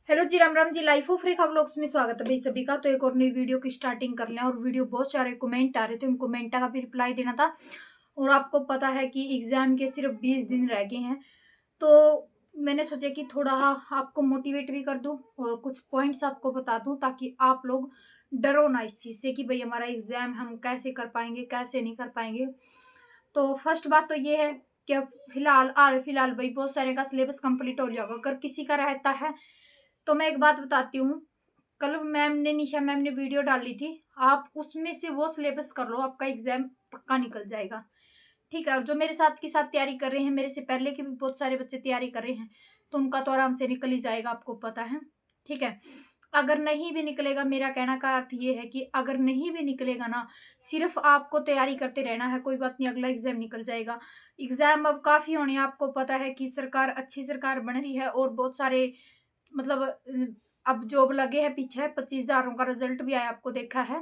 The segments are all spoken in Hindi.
Hello ji, Ram Ram ji. Life of Rekha vlogs में स्वागत है भाई सभी का। तो एक और नई वीडियो की स्टार्टिंग कर लें। और वीडियो बहुत सारे कमेंट आ रहे थे, उन कमेंट का भी रिप्लाई देना था। और आपको पता है कि एग्जाम के सिर्फ 20 दिन रह गए हैं, तो मैंने सोचा कि थोड़ा आपको मोटिवेट भी कर दूं और कुछ पॉइंट्स आपको बता दूं, ताकि आप लोग डरो ना इस चीज़ से कि भाई हमारा एग्जाम हम कैसे कर पाएंगे, कैसे नहीं कर पाएंगे। तो फर्स्ट बात तो ये है कि अब फिलहाल भाई बहुत सारे का सिलेबस कंप्लीट हो गया होगा। अगर किसी का रहता है तो मैं एक बात बताती हूँ। कल निशा मैम ने वीडियो डाली थी, आप उसमें से वो सिलेबस कर लो, आपका एग्जाम पक्का निकल जाएगा। ठीक है। और जो मेरे साथ के साथ तैयारी कर रहे हैं, मेरे से पहले के भी बहुत सारे बच्चे तैयारी कर रहे हैं, तो उनका तो आराम से निकल ही जाएगा, आपको पता है। ठीक है। अगर नहीं भी निकलेगा, मेरा कहना का अर्थ ये है कि अगर नहीं भी निकलेगा ना, सिर्फ आपको तैयारी करते रहना है, कोई बात नहीं, अगला एग्जाम निकल जाएगा। एग्जाम अब काफी होने हैं, आपको पता है कि सरकार अच्छी सरकार बन रही है और बहुत सारे मतलब अब जॉब लगे हैं पीछे, 25,000 का रिजल्ट भी आया, आपको देखा है।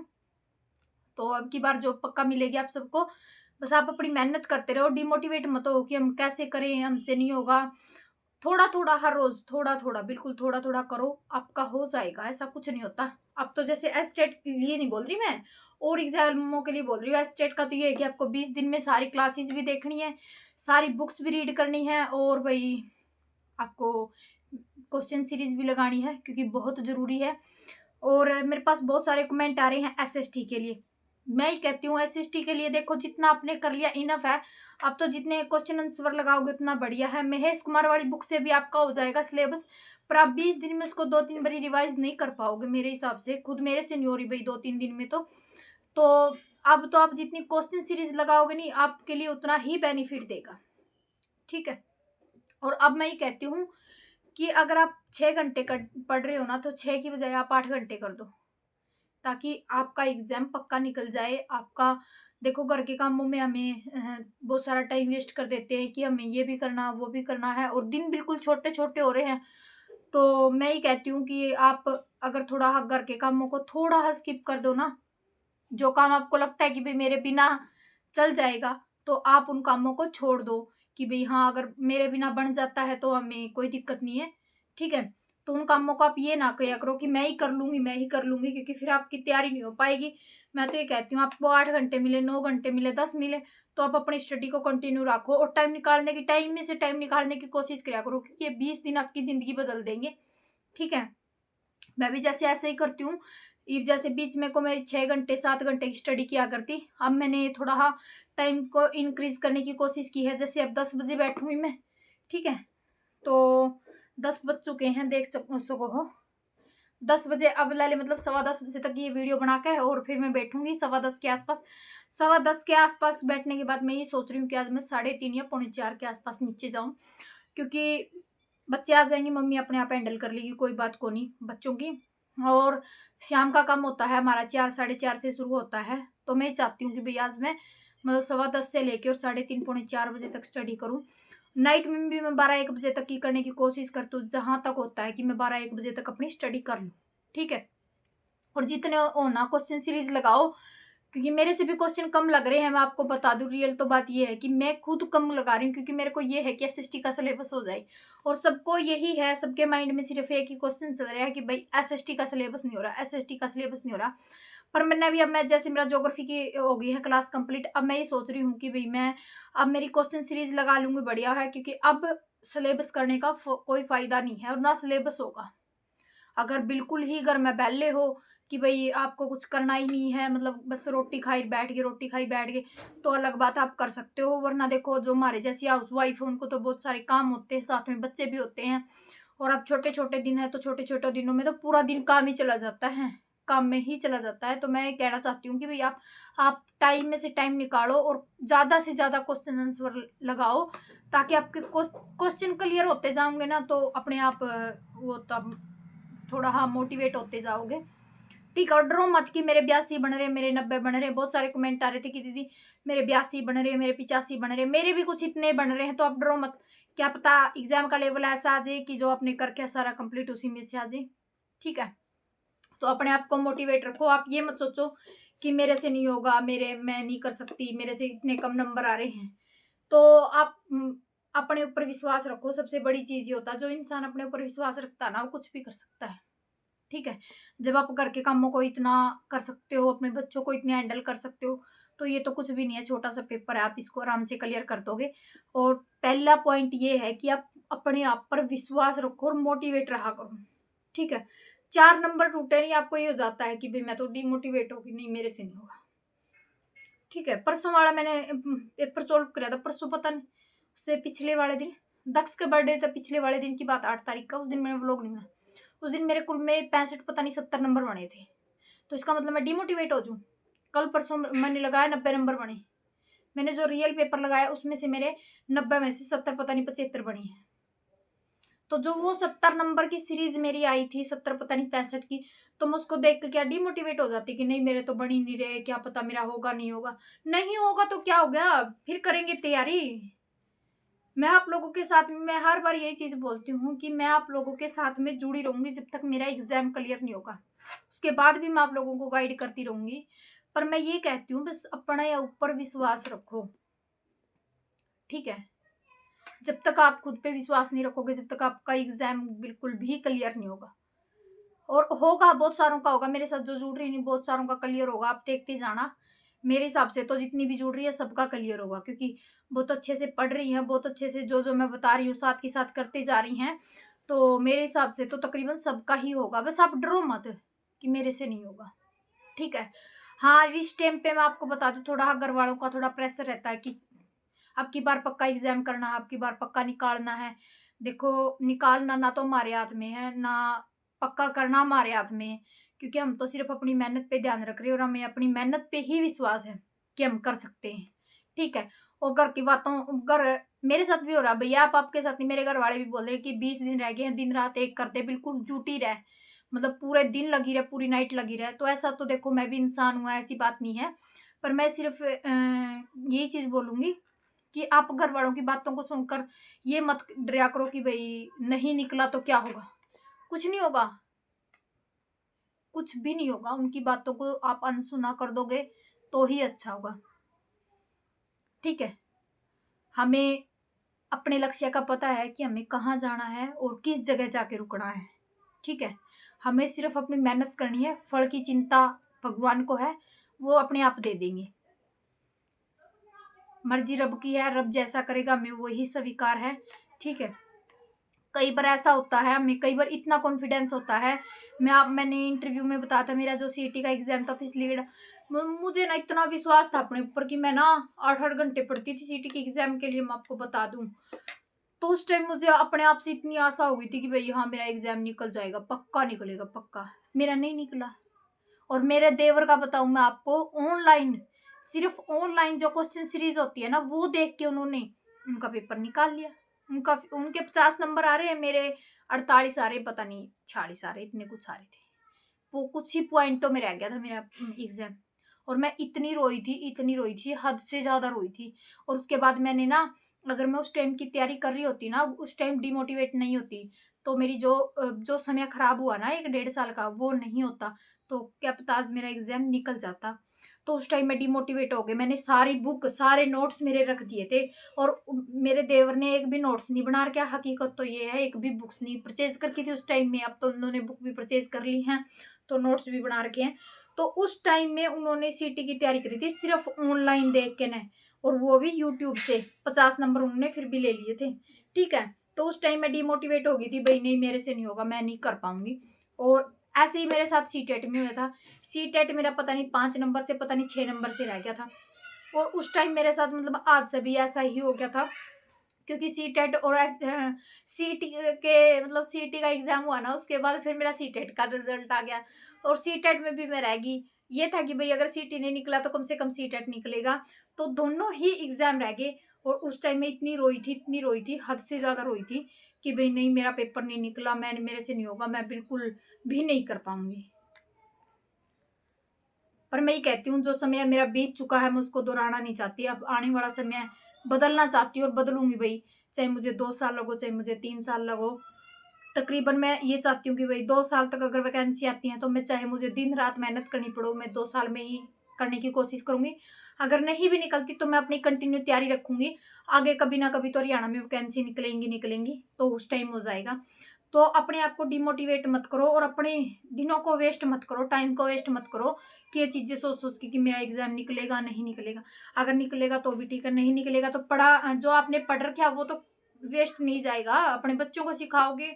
तो अब की बार जॉब पक्का मिलेगी आप सबको। बस आप अपनी मेहनत करते रहो, डिमोटिवेट मत हो कि हम कैसे करें, हमसे नहीं होगा। थोड़ा थोड़ा हर रोज थोड़ा थोड़ा, बिल्कुल थोड़ा थोड़ा करो, आपका हो जाएगा, ऐसा कुछ नहीं होता। अब तो जैसे एस्टेट के लिए नहीं बोल रही मैं, और एग्जामों के लिए बोल रही हूँ। एस्टेट का तो ये है कि आपको 20 दिन में सारी क्लासेस भी देखनी है, सारी बुक्स भी रीड करनी है, और भाई आपको क्वेश्चन सीरीज भी लगानी है, क्योंकि बहुत जरूरी है। और मेरे पास बहुत सारे कमेंट आ रहे हैं एसएसटी के लिए। मैं ही कहती हूँ एसएसटी के लिए देखो, जितना आपने कर लिया इनफ है। अब तो जितने क्वेश्चन आंसर लगाओगे उतना बढ़िया है। महेश कुमार वाली बुक से भी आपका हो जाएगा सिलेबस, पर आप 20 दिन में उसको 2-3 बारी रिवाइज नहीं कर पाओगे मेरे हिसाब से। खुद मेरे से नहीं हो रही भाई 2-3 दिन में। तो अब तो आप जितनी क्वेश्चन सीरीज लगाओगे नहीं, आपके लिए उतना ही बेनिफिट देगा। ठीक है। और अब मैं ये कहती हूँ कि अगर आप 6 घंटे पढ़ रहे हो ना, तो 6 की बजाय आप 8 घंटे कर दो, ताकि आपका एग्जाम पक्का निकल जाए आपका। देखो घर के कामों में हमें बहुत सारा टाइम वेस्ट कर देते हैं कि हमें ये भी करना वो भी करना है, और दिन बिल्कुल छोटे छोटे हो रहे हैं। तो मैं ये कहती हूँ कि आप अगर थोड़ा घर के कामों को थोड़ा स्किप कर दो ना, जो काम आपको लगता है कि भाई मेरे बिना चल जाएगा, तो आप उन कामों को छोड़ दो कि भाई हाँ, अगर मेरे बिना बन जाता है तो हमें कोई दिक्कत नहीं है। ठीक है। तो उन कामों को आप ये ना किया करो कि मैं ही कर लूंगी, मैं ही कर लूंगी, क्योंकि फिर आपकी तैयारी नहीं हो पाएगी। मैं तो ये कहती हूँ, आपको 8 घंटे मिले, 9 घंटे मिले, 10 मिले, तो आप अपनी स्टडी को कंटिन्यू रखो, और टाइम में से टाइम निकालने की कोशिश करा करो, क्योंकि ये 20 दिन आपकी जिंदगी बदल देंगे। ठीक है। मैं भी जैसे ऐसे ही करती हूँ। जैसे बीच में को मेरी 6 घंटे 7 घंटे की स्टडी किया करती, अब मैंने थोड़ा टाइम को इंक्रीज करने की कोशिश की है। जैसे अब 10 बजे बैठूंगी मैं। ठीक है। तो 10 बज चुके हैं, देख सको हो। 10 बजे अब ले मतलब 10:15 बजे तक ये वीडियो बना के, और फिर मैं बैठूंगी 10:15 के आसपास। 10:15 के आसपास बैठने के बाद मैं ये सोच रही हूँ कि आज मैं 3:30 या 3:45 के आसपास नीचे जाऊं, क्योंकि बच्चे आ जाएंगे, मम्मी अपने आप हैंडल कर लेगी, कोई बात को नहीं बच्चों की। और शाम का काम होता है हमारा 4 4:30 से शुरू होता है, तो मैं चाहती हूँ कि भाई आज मैं मतलब 10:15 से लेके और 3:30 4:45 तक स्टडी करूँ। नाइट में भी मैं 12-1 बजे तक की करने की कोशिश करती हूँ, जहाँ तक होता है कि मैं 12-1 बजे तक अपनी स्टडी कर लूँ। ठीक है। और जितने हो ना क्वेश्चन सीरीज लगाओ, क्योंकि मेरे से भी क्वेश्चन कम लग रहे हैं। मैं आपको बता दूं, रियल तो बात ये है कि मैं खुद कम लगा रही हूँ, क्योंकि मेरे को ये है कि एसएसटी का सिलेबस हो जाए। और सबको यही है, सबके माइंड में सिर्फ एक ही क्वेश्चन चल रहा है कि भाई एसएसटी का सिलेबस नहीं हो रहा, एसएसटी का सिलेबस नहीं हो रहा। पर मैंने भी, अब मैं जैसे मेरा ज्योग्राफी की हो गई है क्लास कंप्लीट, अब मैं ये सोच रही हूँ कि भाई मैं अब मेरी क्वेश्चन सीरीज लगा लूंगी, बढ़िया है, क्योंकि अब सिलेबस करने का कोई फायदा नहीं है और ना सिलेबस होगा। अगर बिल्कुल ही घर में बैले हो कि भाई आपको कुछ करना ही नहीं है, मतलब बस रोटी खाई बैठ गए, रोटी खाई बैठ गए, तो अलग बात आप कर सकते हो। वरना देखो, जो हमारे जैसी हाउस वाइफ है उनको तो बहुत सारे काम होते हैं, साथ में बच्चे भी होते हैं। और अब छोटे छोटे दिन है, तो छोटे छोटे दिनों में तो पूरा दिन काम ही चला जाता है, काम में ही चला जाता है। तो मैं ये कहना चाहती हूँ कि भाई आप टाइम में से टाइम निकालो और ज्यादा से ज्यादा क्वेश्चन आंसर लगाओ, ताकि आपके क्वेश्चन क्लियर होते जाओगे ना, तो अपने आप वो तब थोड़ा मोटिवेट होते जाओगे। ठीक है। और डरो मत कि मेरे 82 बन रहे, मेरे 90 बन रहे। बहुत सारे कमेंट आ रहे थे कि दीदी मेरे 82 बन रहे, मेरे 85 बन रहे, मेरे भी कुछ इतने बन रहे हैं। तो आप डरो मत, क्या पता एग्जाम का लेवल ऐसा आ जाए कि जो आपने करके सारा कंप्लीट उसी में से आ जाए। ठीक है। तो अपने आप को मोटिवेट रखो, आप ये मत सोचो कि मेरे से नहीं होगा, मैं नहीं कर सकती, मेरे से इतने कम नंबर आ रहे हैं। तो आप अपने ऊपर विश्वास रखो, सबसे बड़ी चीज ये होता है। जो इंसान अपने ऊपर विश्वास रखता है ना, वो कुछ भी कर सकता है। ठीक है, जब आप घर के कामों को इतना कर सकते हो, अपने बच्चों को इतने हैंडल कर सकते हो, तो ये तो कुछ भी नहीं है, छोटा सा पेपर है, आप इसको आराम से क्लियर कर दोगे। और पहला पॉइंट ये है कि आप अपने आप पर विश्वास रखो और मोटिवेट रहा करो। ठीक है, 4 नंबर टूटे नहीं, आपको ये हो जाता है कि भाई मैं तो डिमोटिवेट होगी, नहीं मेरे से नहीं होगा। ठीक है, परसों वाला मैंने पेपर सोल्व कराया था, परसों पता नहीं, उससे पिछले वाले दिन दक्ष का बर्थडे था, पिछले वाले दिन की बात, 8 तारीख का। उस दिन मैंने व्लॉग नहीं बनाया। उस दिन मेरे कुल में 65 पता नहीं 70 नंबर बने थे। तो इसका मतलब मैं डिमोटिवेट हो जाऊँ? कल परसों मैंने लगाया 90 नंबर बने। मैंने जो रियल पेपर लगाया उसमें से मेरे 90 में से 70 पता नहीं 75 बनी है। तो जो वो 70 नंबर की सीरीज मेरी आई थी, 70 पता नहीं 65 की, तो मैं उसको देख के क्या डिमोटिवेट हो जाती कि नहीं मेरे तो बन ही नहीं रहे, क्या पता मेरा होगा नहीं होगा। नहीं होगा तो क्या हो गया, फिर करेंगे तैयारी। मैं आप लोगों के साथ में, मैं हर बार यही चीज बोलती हूँ कि मैं आप लोगों के साथ में जुड़ी रहूंगी जब तक मेरा एग्जाम क्लियर नहीं होगा। उसके बाद भी मैं आप लोगों को गाइड करती रहूंगी। पर मैं ये कहती हूँ बस अपने ऊपर विश्वास रखो। ठीक है, जब तक आप खुद पे विश्वास नहीं रखोगे, जब तक आपका एग्जाम बिल्कुल भी क्लियर नहीं होगा। और होगा, बहुत सारों का होगा, मेरे साथ जो जुड़ रही नहीं, बहुत सारों का क्लियर होगा, आप देखते जाना। मेरे हिसाब से तो जितनी भी जुड़ रही है सबका क्लियर होगा, क्योंकि बहुत अच्छे से पढ़ रही हैं, बहुत अच्छे से जो जो मैं बता रही हूँ साथ के साथ करते जा रही हैं। तो मेरे हिसाब से तो तकरीबन सबका ही होगा। बस आप डरो मत कि मेरे से नहीं होगा। ठीक है, हाँ इस टाइम पे मैं आपको बता दूं, थोड़ा घर वालों का थोड़ा प्रेशर रहता है कि अब की बार पक्का एग्जाम करना है, अब की बार पक्का निकालना है। देखो, निकालना ना तो हमारे हाथ में है, ना पक्का करना हमारे हाथ में है, क्योंकि हम तो सिर्फ अपनी मेहनत पे ध्यान रख रहे हैं और हमें अपनी मेहनत पे ही विश्वास है कि हम कर सकते हैं। ठीक है, और घर की बातों, घर मेरे साथ भी हो रहा है भैया, आप आपके साथ नहीं, मेरे घर वाले भी बोल रहे हैं कि 20 दिन रह गए हैं, दिन रात एक करते, बिल्कुल ड्यूटी रहे, मतलब पूरे दिन लगी रहे, पूरी नाइट लगी रहे। तो ऐसा तो देखो मैं भी इंसान हूँ, ऐसी बात नहीं है। पर मैं सिर्फ यही चीज बोलूंगी कि आप घर वालों की बातों को सुनकर ये मत डरा करो कि भाई नहीं निकला तो क्या होगा। कुछ नहीं होगा, कुछ भी नहीं होगा। उनकी बातों को आप अनसुना कर दोगे तो ही अच्छा होगा। ठीक है, हमें अपने लक्ष्य का पता है कि हमें कहाँ जाना है और किस जगह जाके रुकना है। ठीक है, हमें सिर्फ अपनी मेहनत करनी है, फल की चिंता भगवान को है, वो अपने आप दे देंगे। मर्जी रब की है, रब जैसा करेगा हमें वही स्वीकार है। ठीक है, कई बार ऐसा होता है, हमें कई बार इतना कॉन्फिडेंस होता है। मैंने इंटरव्यू में बताया था, मेरा जो सीटी का एग्जाम था पिछली ग्रेड, मुझे ना इतना विश्वास था अपने ऊपर कि मैं ना 8-8 घंटे पढ़ती थी सीटी के एग्जाम के लिए, मैं आपको बता दूं। तो उस टाइम मुझे अपने आप से इतनी आशा हो गई थी कि भाई हाँ मेरा एग्जाम निकल जाएगा, पक्का निकलेगा पक्का। मेरा नहीं निकला। और मेरे देवर का बताऊं मैं आपको, ऑनलाइन, सिर्फ ऑनलाइन जो क्वेश्चन सीरीज होती है ना, वो देख के उन्होंने उनका पेपर निकाल लिया। उनके 50 नंबर आ रहे हैं, मेरे 48 आ रहे, पता नहीं 46 आ रहे, इतने कुछ आ रहे थे। वो कुछ ही पॉइंटों में रह गया था मेरा एग्जाम। और मैं इतनी रोई थी, इतनी रोई थी, हद से ज्यादा रोई थी। और उसके बाद मैंने ना, अगर मैं उस टाइम की तैयारी कर रही होती ना, उस टाइम डिमोटिवेट नहीं होती, तो मेरी जो समय खराब हुआ ना 1-1.5 साल का, वो नहीं होता। तो क्या पता आज मेरा एग्जाम निकल जाता। तो उस टाइम मैं डिमोटिवेट हो गई, मैंने सारी बुक, सारे नोट्स मेरे रख दिए थे। और मेरे देवर ने एक भी नोट्स नहीं बना रखा। हकीकत तो ये है, एक भी बुक्स नहीं परचेज करके थी उस टाइम में, अब तो उन्होंने बुक भी परचेज कर ली हैं, तो नोट्स भी बना रखे हैं। तो उस टाइम में उन्होंने सीटी की तैयारी करी थी सिर्फ ऑनलाइन देख के न, और वो भी यूट्यूब से। 50 नंबर उन्होंने फिर भी ले लिए थे। ठीक है, तो उस टाइम में डिमोटिवेट हो गई थी, भाई नहीं मेरे से नहीं होगा, मैं नहीं कर पाऊंगी। और ऐसे ही मेरे साथ सीटेट में हुआ था। सीटेट मेरा पता नहीं 5 नंबर से, पता नहीं 6 नंबर से रह गया था। और उस टाइम मेरे साथ मतलब आज से भी ऐसा ही हो गया था, क्योंकि सीटेट और सीटी के मतलब सीटी का एग्जाम हुआ ना, उसके बाद फिर मेरा सीटेट का रिजल्ट आ गया। और सीटेट में भी मैं रह गई। ये था कि भाई अगर सीटी नहीं निकला तो कम से कम सीटेट निकलेगा। तो दोनों ही एग्जाम रह गए। और उस टाइम में इतनी रोई थी, इतनी रोई थी, हद से ज्यादा रोई थी कि भाई नहीं मेरा पेपर नहीं निकला, मेरे से नहीं होगा, मैं बिल्कुल भी नहीं कर पाऊंगी। पर मैं ये कहती हूँ जो समय मेरा बीत चुका है मैं उसको दोहराना नहीं चाहती। अब आने वाला समय बदलना चाहती हूँ और बदलूंगी भाई, चाहे मुझे 2 साल लगो, चाहे मुझे 3 साल लगो। तकरीबन मैं ये चाहती हूँ कि भाई 2 साल तक अगर वैकेंसी आती है तो मैं, चाहे मुझे दिन रात मेहनत करनी पड़ो, मैं 2 साल में ही करने की कोशिश करूंगी। अगर नहीं भी निकलती तो मैं अपनी कंटिन्यू तैयारी रखूंगी। आगे कभी ना कभी तो हरियाणा में वैकेंसी निकलेंगी तो उस टाइम हो जाएगा। तो अपने आप को डिमोटिवेट मत करो और अपने दिनों को वेस्ट मत करो, टाइम को वेस्ट मत करो कि ये चीजें सोच सोच के कि मेरा एग्जाम निकलेगा नहीं निकलेगा। अगर निकलेगा तो भी ठीक है, नहीं निकलेगा तो पढ़ा जो आपने पढ़ रखा वो तो वेस्ट नहीं जाएगा। अपने बच्चों को सिखाओगे,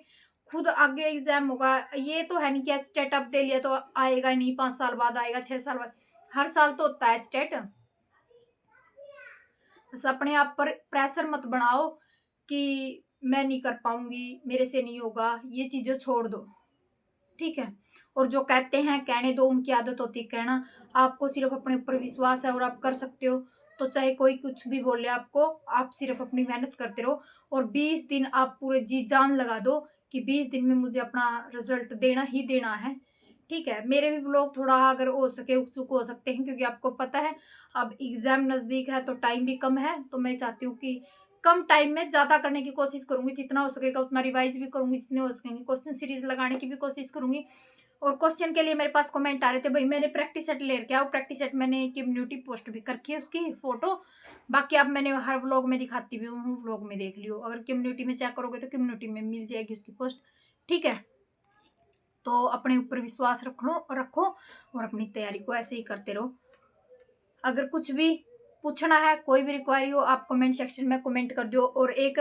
खुद आगे एग्जाम होगा। ये तो है नहीं कि स्टेट अप दे लिया तो आएगा ही नहीं, 5 साल बाद आएगा, 6 साल बाद, हर साल तो होता है स्टेट। बस अपने आप पर प्रेशर मत बनाओ कि मैं नहीं कर पाऊंगी, मेरे से नहीं होगा, ये चीजें छोड़ दो, ठीक है। और जो कहते हैं कहने दो, उनकी आदत होती है कहना। आपको सिर्फ अपने ऊपर विश्वास है और आप कर सकते हो। तो चाहे कोई कुछ भी बोले आपको, आप सिर्फ अपनी मेहनत करते रहो और 20 दिन आप पूरे जी जान लगा दो कि 20 दिन में मुझे अपना रिजल्ट देना ही देना है, ठीक है। मेरे भी व्लॉग थोड़ा अगर हो सके उत्सुक हो सकते हैं, क्योंकि आपको पता है अब एग्जाम नजदीक है तो टाइम भी कम है। तो मैं चाहती हूँ कि कम टाइम में ज्यादा करने की कोशिश करूंगी, जितना हो सकेगा उतना रिवाइज भी करूंगी, जितने हो सकेंगे क्वेश्चन सीरीज लगाने की भी कोशिश करूंगी। और क्वेश्चन के लिए मेरे पास कमेंट आ रहे थे, भाई मैंने प्रैक्टिस सेट ले रखा है, वो प्रैक्टिस सेट मैंने कम्युनिटी पोस्ट भी कर रखी है उसकी फोटो। बाकी अब मैंने हर व्लॉग में दिखाती भी हूँ, व्लॉग में देख लियो, अगर कम्युनिटी में चेक करोगे तो कम्युनिटी में मिल जाएगी उसकी पोस्ट, ठीक है। तो अपने ऊपर विश्वास रखो और अपनी तैयारी को ऐसे ही करते रहो। अगर कुछ भी पूछना है, कोई भी रिक्वायरी हो, आप कमेंट सेक्शन में कमेंट कर दो। और एक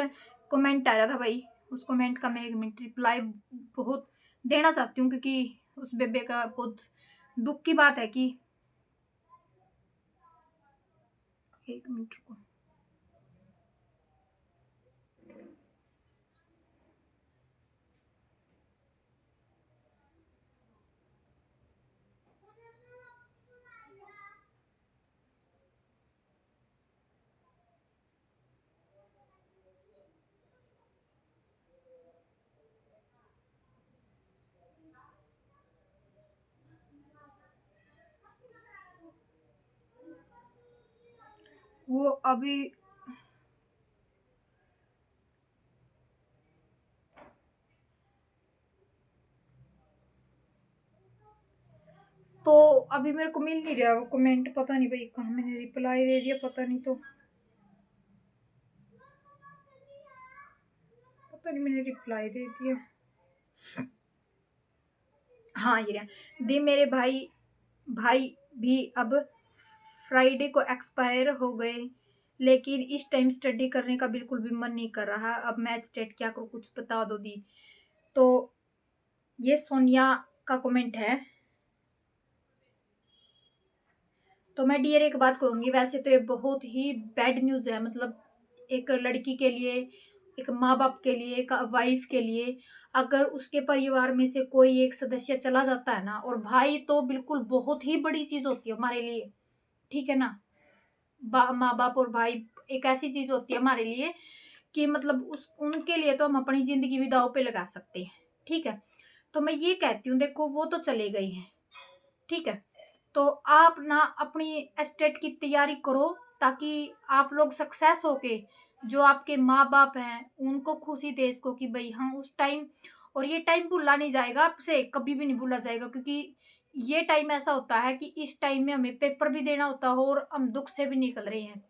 कमेंट आ रहा था भाई, उस कमेंट का मैं 1 मिनट रिप्लाई बहुत देना चाहती हूँ, क्योंकि उस बेबे का बहुत दुख की बात है कि 1 मिनट रुको। वो अभी तो अभी मेरे को मिल नहीं रहा वो कमेंट, पता नहीं भाई कहाँ मैंने रिप्लाई दे दिया, पता नहीं, तो पता नहीं मैंने रिप्लाई दे दिया। हाँ ये रहा, दे मेरे भाई, भाई भी अब फ्राइडे को एक्सपायर हो गए, लेकिन इस टाइम स्टडी करने का बिल्कुल भी मन नहीं कर रहा। अब मैं स्टेट क्या करूँ, कुछ बता दो दी। तो ये सोनिया का कमेंट है। तो मैं डियर एक बात कहूंगी, वैसे तो ये बहुत ही बैड न्यूज है, मतलब एक लड़की के लिए, एक माँ बाप के लिए, एक वाइफ के लिए। अगर उसके परिवार में से कोई एक सदस्य चला जाता है ना, और भाई तो बिल्कुल बहुत ही बड़ी चीज होती है हमारे लिए, ठीक है ना। माँ बाप और भाई एक ऐसी चीज होती है हमारे लिए कि मतलब उस उनके लिए तो हम अपनी जिंदगी भी दाव पे लगा सकते हैं, ठीक है। तो मैं ये कहती हूँ, देखो वो तो चले गई हैं, ठीक है। तो आप ना अपनी एस्टेट की तैयारी करो, ताकि आप लोग सक्सेस होके जो आपके माँ बाप हैं उनको खुशी दे सको कि भाई हाँ उस टाइम, और ये टाइम भूला नहीं जाएगा आपसे, कभी भी नहीं भूला जाएगा, क्योंकि ये टाइम ऐसा होता है कि इस टाइम में हमें पेपर भी देना होता हो और हम दुख से भी निकल रहे हैं।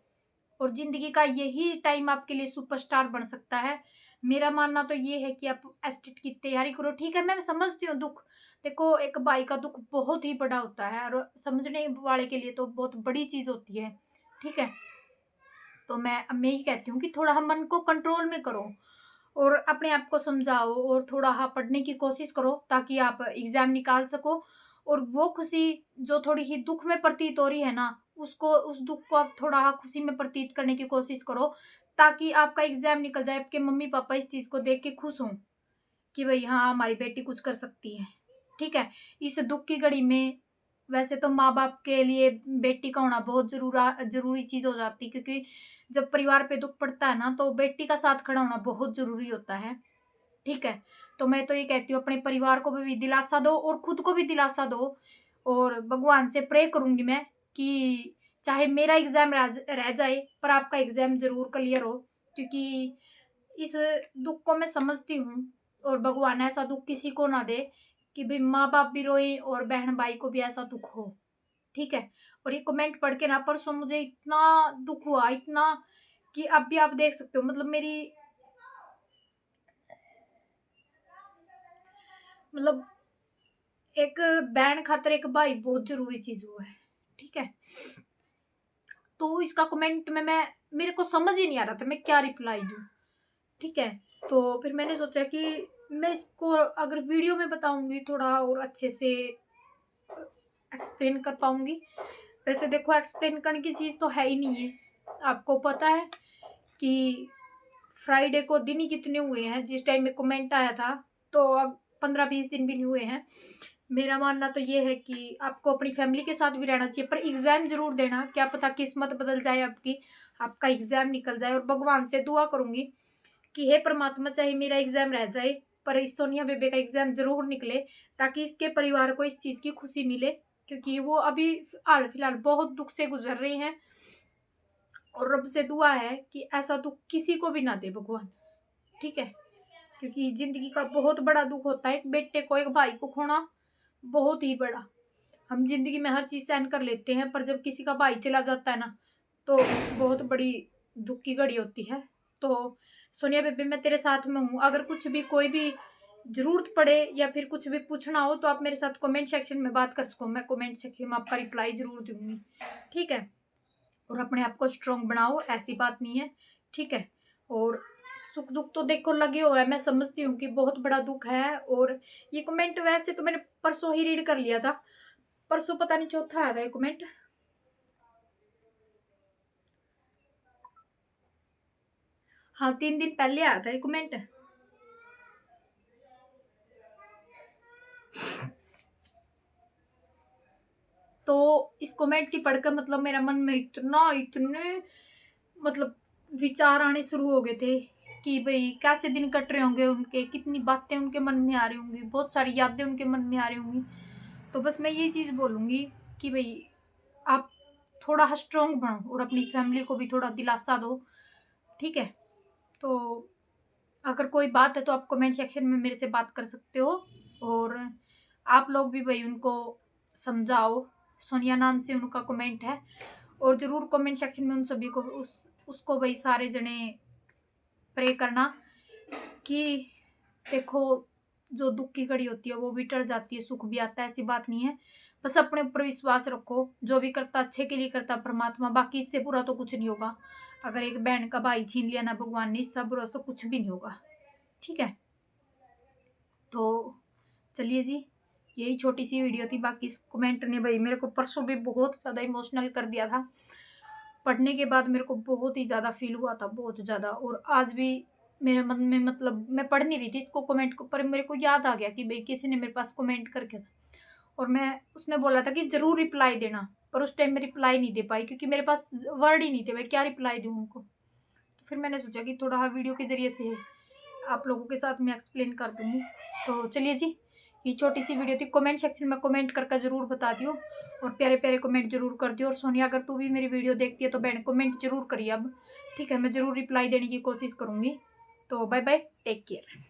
और जिंदगी का यही टाइम आपके लिए सुपरस्टार बन सकता है। मेरा मानना तो ये है कि आप एस्टेट की तैयारी करो, ठीक है। मैं समझती हूँ दुख, देखो एक भाई का दुख बहुत ही बड़ा होता है और समझने वाले के लिए तो बहुत बड़ी चीज होती है, ठीक है। तो मैं ये कहती हूँ कि थोड़ा हम मन को कंट्रोल में करो और अपने आप को समझाओ और थोड़ा हाँ पढ़ने की कोशिश करो, ताकि आप एग्जाम निकाल सको। और वो खुशी जो थोड़ी ही दुख में प्रतीत हो रही है ना, उसको, उस दुख को आप थोड़ा हाँ खुशी में प्रतीत करने की कोशिश करो, ताकि आपका एग्जाम निकल जाए, आपके मम्मी पापा इस चीज को देख के खुश हों कि भाई हाँ हमारी बेटी कुछ कर सकती है, ठीक है। इस दुख की घड़ी में वैसे तो माँ बाप के लिए बेटी का होना बहुत जरूरी चीज हो जाती है, क्योंकि जब परिवार पे दुख पड़ता है ना तो बेटी का साथ खड़ा होना बहुत जरूरी होता है, ठीक है। तो मैं तो ये कहती हूँ अपने परिवार को भी दिलासा दो और खुद को भी दिलासा दो। और भगवान से प्रे करूंगी मैं कि चाहे मेरा एग्जाम रह जाए पर आपका एग्जाम जरूर क्लियर हो, क्योंकि इस दुख को मैं समझती हूँ। और भगवान ऐसा दुख किसी को ना दे कि भाई माँ बाप भी रोए और बहन भाई को भी ऐसा दुख हो। ठीक है। और ये कमेंट पढ़ के ना परसों मुझे इतना दुख हुआ, इतना कि अब भी आप देख सकते हो, मतलब मेरी मतलब एक बहन खातर एक भाई बहुत जरूरी चीज हुआ है, ठीक है। तो इसका कमेंट में मैं मेरे को समझ ही नहीं आ रहा था मैं क्या रिप्लाई दूं, ठीक है। तो फिर मैंने सोचा कि मैं इसको अगर वीडियो में बताऊंगी थोड़ा और अच्छे से एक्सप्लेन कर पाऊंगी। वैसे देखो एक्सप्लेन करने की चीज तो है ही नहीं है। आपको पता है कि फ्राइडे को दिन ही कितने हुए हैं जिस टाइम में कमेंट आया था, तो अब 15-20 दिन भी नहीं हुए हैं। मेरा मानना तो ये है कि आपको अपनी फैमिली के साथ भी रहना चाहिए, पर एग्जाम जरूर देना। क्या पता किस्मत बदल जाए आपकी, आपका एग्जाम निकल जाए। और भगवान से दुआ करूंगी कि हे परमात्मा चाहे मेरा एग्जाम रह जाए पर इस सोनिया बेबे का एग्जाम जरूर निकले, ताकि इसके परिवार को इस चीज की खुशी मिले, क्योंकि वो अभी हाल फिलहाल बहुत दुख से गुजर रहे हैं। और रब से दुआ है कि ऐसा दुख किसी को भी ना दे भगवान, ठीक है। क्योंकि जिंदगी का बहुत बड़ा दुख होता है, एक बेटे को एक भाई को खोना बहुत ही बड़ा। हम जिंदगी में हर चीज सहन कर लेते हैं, पर जब किसी का भाई चला जाता है ना, तो बहुत बड़ी दुख की घड़ी होती है। तो सोनिया बेबी मैं तेरे साथ में हूँ, अगर कुछ भी कोई भी जरूरत पड़े या फिर कुछ भी पूछना हो तो आप मेरे साथ कमेंट सेक्शन में बात कर सको, मैं कमेंट सेक्शन में आपका रिप्लाई जरूर दूंगी, ठीक है। और अपने आप को स्ट्रांग बनाओ, ऐसी बात नहीं है, ठीक है। और सुख दुख तो देखो लगे हुए है, मैं समझती हूँ कि बहुत बड़ा दुख है। और ये कमेंट वैसे तो मैंने परसों ही रीड कर लिया था, परसों पता नहीं चौथा आया था ये कमेंट। हाँ 3 दिन पहले आया था ये कमेंट। तो इस कमेंट की पढ़कर मतलब मेरा मन में इतना इतने मतलब विचार आने शुरू हो गए थे कि भाई कैसे दिन कट रहे होंगे उनके, कितनी बातें उनके मन में आ रही होंगी, बहुत सारी यादें उनके मन में आ रही होंगी। तो बस मैं ये चीज़ बोलूँगी कि भाई आप थोड़ा स्ट्रांग बनो और अपनी फैमिली को भी थोड़ा दिलासा दो, ठीक है। तो अगर कोई बात है तो आप कमेंट सेक्शन में मेरे से बात कर सकते हो। और आप लोग भी भाई उनको समझाओ, सोनिया नाम से उनका कमेंट है। और जरूर कमेंट सेक्शन में उन सभी को उसको भाई सारे जने प्रे करना कि देखो जो दुख की घड़ी होती है वो भी टल जाती है, सुख भी आता है, ऐसी बात नहीं है। बस अपने ऊपर विश्वास रखो, जो भी करता अच्छे के लिए करता परमात्मा, बाकी इससे बुरा तो कुछ नहीं होगा। अगर एक बहन का भाई छीन लिया ना भगवान ने, इससे बुरा तो कुछ भी नहीं होगा, ठीक है। तो चलिए जी, यही छोटी सी वीडियो थी। बाकी इस कमेंट ने भाई मेरे को परसों भी बहुत ज़्यादा इमोशनल कर दिया था। पढ़ने के बाद मेरे को बहुत ही ज़्यादा फील हुआ था, बहुत ज़्यादा। और आज भी मेरे मन में मतलब मैं पढ़ नहीं रही थी इसको कमेंट को, पर मेरे को याद आ गया कि भाई किसी ने मेरे पास कमेंट करके था और मैं उसने बोला था कि ज़रूर रिप्लाई देना, पर उस टाइम मैं रिप्लाई नहीं दे पाई क्योंकि मेरे पास वर्ड ही नहीं थे, मैं क्या रिप्लाई दूँ उनको। तो फिर मैंने सोचा कि थोड़ा वीडियो के ज़रिए से आप लोगों के साथ मैं एक्सप्लेन कर दूँगी। तो चलिए जी, ये छोटी सी वीडियो थी। कमेंट सेक्शन में कमेंट करके ज़रूर बता दियो और प्यारे प्यारे कमेंट जरूर कर दियो। और सोनिया अगर तू भी मेरी वीडियो देखती है तो बहन कमेंट जरूर करिए अब, ठीक है। मैं ज़रूर रिप्लाई देने की कोशिश करूँगी। तो बाय बाय, टेक केयर।